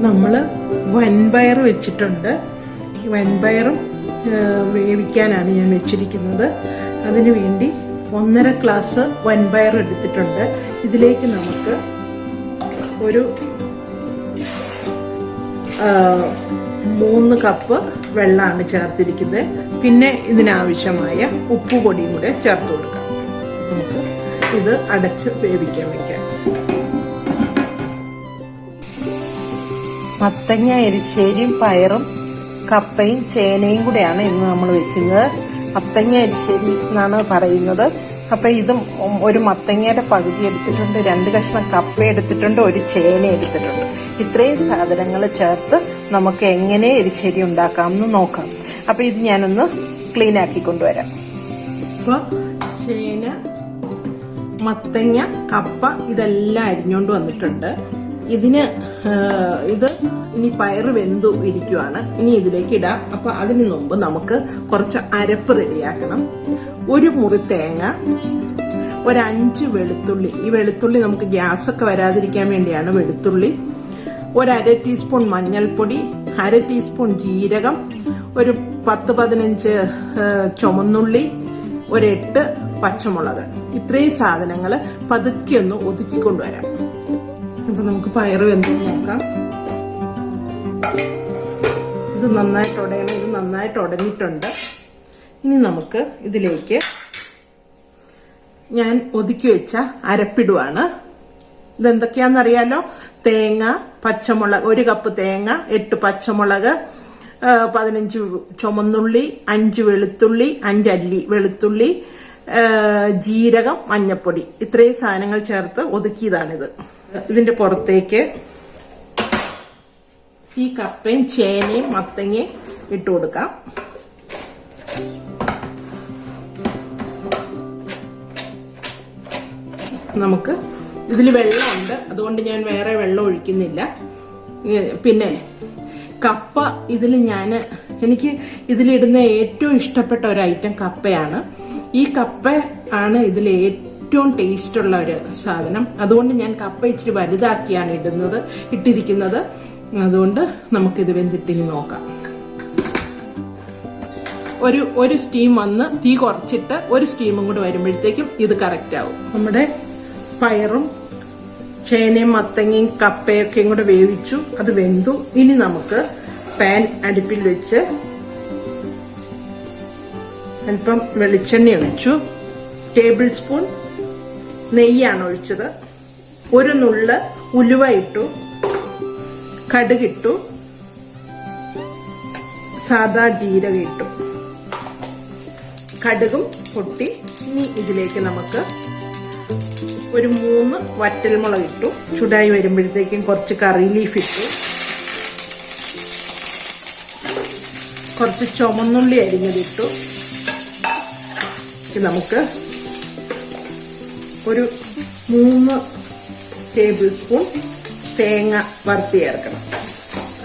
നമ്മൾ വൻപയർ വെച്ചിട്ടുണ്ട്. വൻപയറും വേവിക്കാനാണ് ഞാൻ വെച്ചിരിക്കുന്നത്. അതിനു വേണ്ടി 1.5 ഗ്ലാസ് വൻപയർ എടുത്തിട്ടുണ്ട്. ഇതിലേക്ക് നമുക്ക് ഒരു 3 കപ്പ് വെള്ളമാണ് ചേർത്തിരിക്കുന്നത്. പിന്നെ ഇതിനാവശ്യമായ ഉപ്പുപൊടിയും കൂടെ ചേർത്ത് കൊടുക്കാം. നമുക്ക് ഇത് അടച്ച് വേവിക്കാൻ വയ്ക്കാം. മത്തങ്ങ, എരിശ്ശേരിയും പയറും കപ്പയും ചേനയും കൂടെയാണ് ഇന്ന് നമ്മൾ വെക്കുന്നത്. മത്തങ്ങ എരിശ്ശേരി എന്നാണ് പറയുന്നത്. അപ്പം ഇതും ഒരു മത്തങ്ങയുടെ പകുതി എടുത്തിട്ടുണ്ട്, 2 കഷ്ണം കപ്പ എടുത്തിട്ടുണ്ട്, ഒരു ചേന എടുത്തിട്ടുണ്ട്. ഇത്രയും സാധനങ്ങൾ ചേർത്ത് നമുക്ക് എങ്ങനെ എരിശ്ശേരി ഉണ്ടാക്കാമെന്ന് നോക്കാം. അപ്പം ഇത് ഞാനൊന്ന് ക്ലീൻ ആക്കി കൊണ്ടുവരാം. അപ്പോൾ ചേന, മത്തങ്ങ, കപ്പ ഇതെല്ലാം അരിഞ്ഞുകൊണ്ട് വന്നിട്ടുണ്ട്. ഇത് ഇനി പയറ് വെന്തു ഇരിക്കുവാണ്. ഇനി ഇതിലേക്ക് ഇടാം. അപ്പൊ അതിന് മുമ്പ് നമുക്ക് കുറച്ച് അരപ്പ് റെഡിയാക്കണം. 1 മുറി തേങ്ങ, ഒരു 5 വെളുത്തുള്ളി. ഈ വെളുത്തുള്ളി നമുക്ക് ഗ്യാസൊക്കെ വരാതിരിക്കാൻ വേണ്ടിയാണ് വെളുത്തുള്ളി. ഒരു 1/2 ടീസ്പൂൺ മഞ്ഞൾപ്പൊടി, 1/2 ടീസ്പൂൺ ജീരകം, ഒരു 10-15 ചുമന്നുള്ളി, ഒരു 8 പച്ചമുളക്. ഇത്രയും സാധനങ്ങൾ പതുക്കെ ഒന്ന് ഒതുക്കിക്കൊണ്ടുവരാം. അപ്പൊ നമുക്ക് പയറ് വെന്ത് നോക്കാം. ഇത് നന്നായിട്ട് ഉടയണം. ഇത് നന്നായിട്ട് ഉടഞ്ഞിട്ടുണ്ട്. ഇനി നമുക്ക് ഇതിലേക്ക് ഞാൻ ഒതുക്കി വെച്ച അരപ്പിടുവാണ്. ഇതെന്തൊക്കെയാണെന്നറിയാലോ? തേങ്ങ, പച്ചമുളക്, 1 കപ്പ് തേങ്ങ, 8 പച്ചമുളക്, 15 ചുമന്നുള്ളി, 5 വെളുത്തുള്ളി, 5 അല്ലി വെളുത്തുള്ളി, ജീരകം, മഞ്ഞപ്പൊടി. ഇത്രയും സാധനങ്ങൾ ചേർത്ത് ഒതുക്കിയതാണിത്. ഇതിന്റെ പുറത്തേക്ക് ഈ കപ്പയും ചേനയും മത്തങ്ങയും ഇട്ട് കൊടുക്കാം. നമുക്ക് ഇതിൽ വെള്ളമുണ്ട്, അതുകൊണ്ട് ഞാൻ വേറെ വെള്ളം ഒഴിക്കുന്നില്ല. പിന്നെ കപ്പ എനിക്ക് ഇതിലിടുന്ന ഏറ്റവും ഇഷ്ടപ്പെട്ട ഒരു ഐറ്റം കപ്പയാണ്. ഈ കപ്പ ആണ് ഇതിൽ ഏറ്റവും ടേസ്റ്റ് ഉള്ള ഒരു സാധനം. അതുകൊണ്ട് ഞാൻ കപ്പ ഇച്ചിരി വലുതാക്കിയാണ് ഇട്ടിരിക്കുന്നത്. അതുകൊണ്ട് നമുക്കിത് വെന്തിട്ടിനി നോക്കാം. ഒരു സ്റ്റീം വന്ന് തീ കുറച്ചിട്ട് ഒരു സ്റ്റീമും കൂടെ വരുമ്പോഴത്തേക്കും ഇത് കറക്റ്റ് ആവും. നമ്മുടെ പയറും ചേനയും മത്തങ്ങയും കപ്പയൊക്കെയും കൂടെ വേവിച്ചു, അത് വെന്തു. ഇനി നമുക്ക് പാൻ അടുപ്പിൽ വെച്ച് അല്പം വെളിച്ചെണ്ണ ഒഴിച്ചു. ടേബിൾ സ്പൂൺ നെയ്യാണ് ഒഴിച്ചത്. 1 നുള്ള് ഉലുവ ഇട്ടു, കടുകിട്ടു, സാദാ ജീരകം ഇട്ടു. കടുകും പൊട്ടി. ഇനി ഇതിലേക്ക് നമുക്ക് ഒരു 3 വറ്റൽമുളക് ഇട്ടു. ചൂടായി വരുമ്പോഴത്തേക്കും കുറച്ച് കറി ലീഫ് ഇട്ടു. കുറച്ച് ചുമന്നുള്ളി അരിഞ്ഞതിട്ടു. നമുക്ക് ഒരു 3 ടേബിൾ സ്പൂൺ തേങ്ങ വറുത്ത് ചേർക്കണം.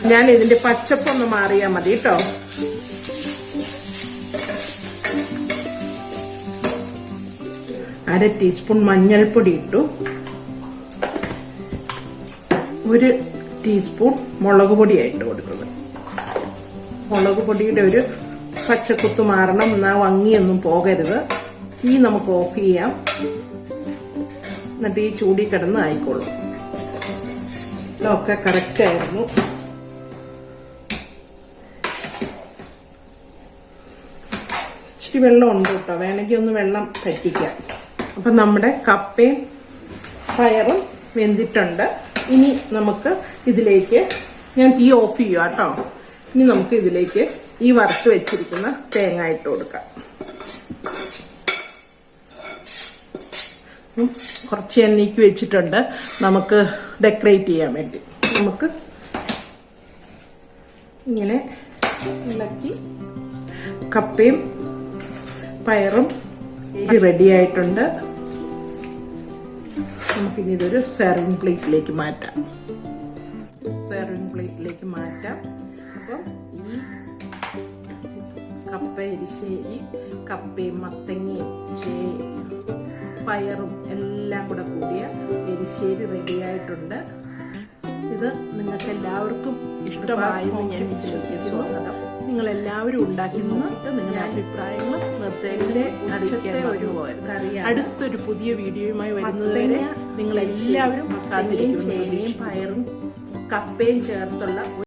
ഞാൻ ഇതിന്റെ പച്ചപ്പൊന്ന് മാറിയാൽ മതി കേട്ടോ. അര ടീസ്പൂൺ മഞ്ഞൾപ്പൊടി ഇട്ടു. 1 ടീസ്പൂൺ മുളക് പൊടിയായിട്ട് കൊടുക്കുന്നത്. മുളക് പൊടിയുടെ ഒരു പച്ചക്കുത്ത് മാറണം, എന്നാ ഭംഗിയൊന്നും പോകരുത്. തീ നമുക്ക് ഓഫ് ചെയ്യാം. എന്നിട്ട് ഈ ചൂടി കിടന്ന് ആയിക്കോളും. ഇതൊക്കെ കറക്റ്റ് ആയിരുന്നു. ഇച്ചിരി വെള്ളം ഉണ്ട് കേട്ടോ, വേണമെങ്കിൽ ഒന്ന് വെള്ളം പറ്റിക്കാം. അപ്പൊ നമ്മുടെ കപ്പയും പയറും വെന്തിട്ടുണ്ട്. ഇനി നമുക്ക് ഇതിലേക്ക് ഞാൻ തീ ഓഫ് ചെയ്യുക കേട്ടോ. ഇനി നമുക്ക് ഇതിലേക്ക് ഈ വറുത്ത് വെച്ചിരിക്കുന്ന തേങ്ങ ഇട്ട് കൊടുക്കാം. കുറച്ച് എണ്ണയ്ക്ക് വെച്ചിട്ടുണ്ട് നമുക്ക് ഡെക്കറേറ്റ് ചെയ്യാൻ വേണ്ടി. നമുക്ക് ഇങ്ങനെ ഇളക്കി കപ്പയും പയറും റെഡി ആയിട്ടുണ്ട്. നമുക്കിനി ഇതൊരു സെർവിങ് പ്ലേറ്റിലേക്ക് മാറ്റാം. അപ്പം ഈ കപ്പ എരിശ്ശേരി, കപ്പയും മത്തങ്ങയും പയറും എല്ലാം കൂടെ കൂടിയ എരിശ്ശേരി റെഡിയായിട്ടുണ്ട്. ഇത് നിങ്ങൾക്ക് എല്ലാവർക്കും ഇഷ്ടമായെന്ന് ഞാൻ വിശ്വസിക്കുന്നു. നിങ്ങൾ എല്ലാവരും ഉണ്ടാക്കി നോക്കിയിട്ട് നിങ്ങളുടെ അഭിപ്രായങ്ങൾ നിർദ്ദേശിച്ച് അടുത്തൊരു പുതിയ വീഡിയോയുമായി വരുന്നതുവരെ നിങ്ങൾ എല്ലാവരും ചേനയും പയറും കപ്പയും ചേർത്തുള്ള